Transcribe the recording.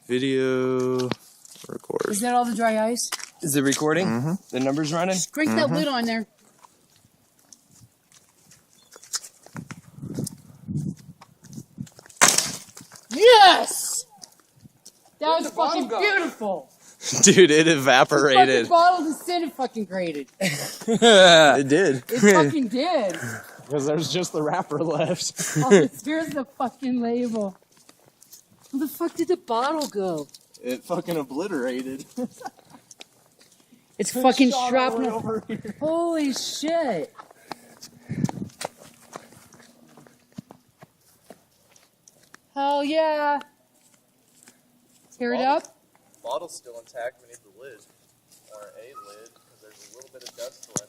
Video record. Is that all the dry ice? Is it recording? Mm-hmm. The number's running? Crank that lid on there. Yes! That was fucking beautiful. Dude, it The evaporated. fucking bottle descended fucking graded. It did. It fucking did. Because there's just the wrapper left. Oh, here's the fucking label. Where the fuck did the bottle go? It fucking obliterated. It's fucking Shot shrapnel. over here. Holy shit. Hell yeah. Tear it up. Bottle's still intact. We need the lid. Or a lid, because there's a little bit of dust left.